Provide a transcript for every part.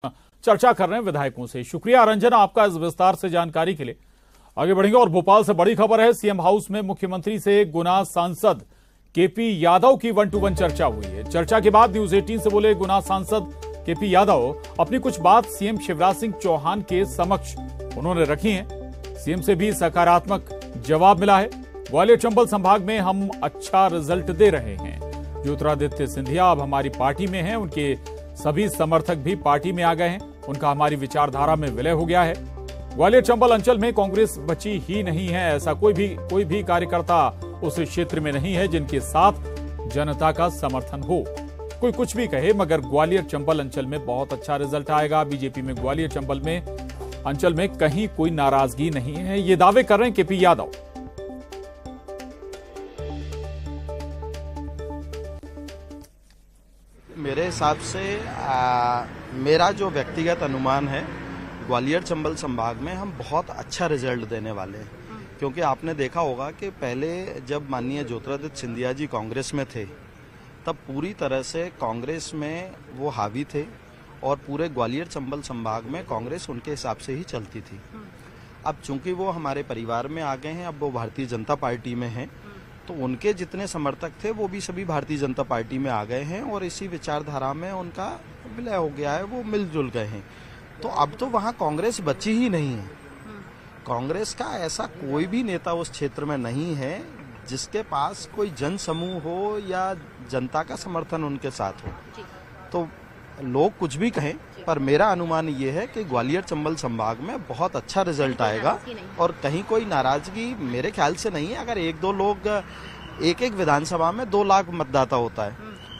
चर्चा कर रहे हैं विधायकों से। शुक्रिया रंजना आपका इस विस्तार से जानकारी के लिए। आगे बढ़ेंगे और भोपाल से बड़ी खबर है। सीएम हाउस में मुख्यमंत्री से गुना सांसद केपी यादव की 1-to-1 चर्चा हुई है। चर्चा के बाद न्यूज 18 से बोले गुना सांसद केपी यादव अपनी कुछ बात सीएम शिवराज सिंह चौहान के समक्ष उन्होंने रखी है। सीएम से भी सकारात्मक जवाब मिला है। ग्वालियर चंबल संभाग में हम अच्छा रिजल्ट दे रहे हैं। ज्योतिरादित्य सिंधिया अब हमारी पार्टी में हैं। उनके सभी समर्थक भी पार्टी में आ गए हैं। उनका हमारी विचारधारा में विलय हो गया है। ग्वालियर चंबल अंचल में कांग्रेस बची ही नहीं है। ऐसा कोई भी कार्यकर्ता उस क्षेत्र में नहीं है जिनके साथ जनता का समर्थन हो। कोई कुछ भी कहे, मगर ग्वालियर चंबल अंचल में बहुत अच्छा रिजल्ट आएगा। बीजेपी में ग्वालियर चंबल में अंचल में कहीं कोई नाराजगी नहीं है, ये दावे कर रहे हैं केपी यादव। मेरे हिसाब से मेरा जो व्यक्तिगत अनुमान है, ग्वालियर चंबल संभाग में हम बहुत अच्छा रिजल्ट देने वाले हैं। क्योंकि आपने देखा होगा कि पहले जब माननीय ज्योतिरादित्य सिंधिया जी कांग्रेस में थे, तब पूरी तरह से कांग्रेस में वो हावी थे और पूरे ग्वालियर चंबल संभाग में कांग्रेस उनके हिसाब से ही चलती थी। अब चूंकि वो हमारे परिवार में आ गए हैं, अब वो भारतीय जनता पार्टी में हैं, तो उनके जितने समर्थक थे वो भी सभी भारतीय जनता पार्टी में आ गए हैं और इसी विचारधारा में उनका विलय हो गया है, वो मिलजुल गए हैं। तो अब तो वहाँ कांग्रेस बची ही नहीं है। कांग्रेस का ऐसा कोई भी नेता उस क्षेत्र में नहीं है जिसके पास कोई जन समूह हो या जनता का समर्थन उनके साथ हो। तो लोग कुछ भी कहें, पर मेरा अनुमान ये है कि ग्वालियर चंबल संभाग में बहुत अच्छा रिजल्ट आएगा और कहीं कोई नाराजगी मेरे ख्याल से नहीं है। अगर 1-2 लोग, एक विधानसभा में 2 लाख मतदाता होता है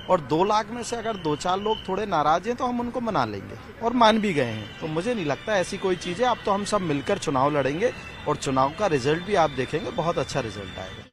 और 2 लाख में से अगर 2-4 लोग थोड़े नाराज हैं तो हम उनको मना लेंगे और मान भी गए हैं। तो मुझे नहीं लगता ऐसी कोई चीज़ है। अब तो हम सब मिलकर चुनाव लड़ेंगे और चुनाव का रिजल्ट भी आप देखेंगे, बहुत अच्छा रिजल्ट आएगा।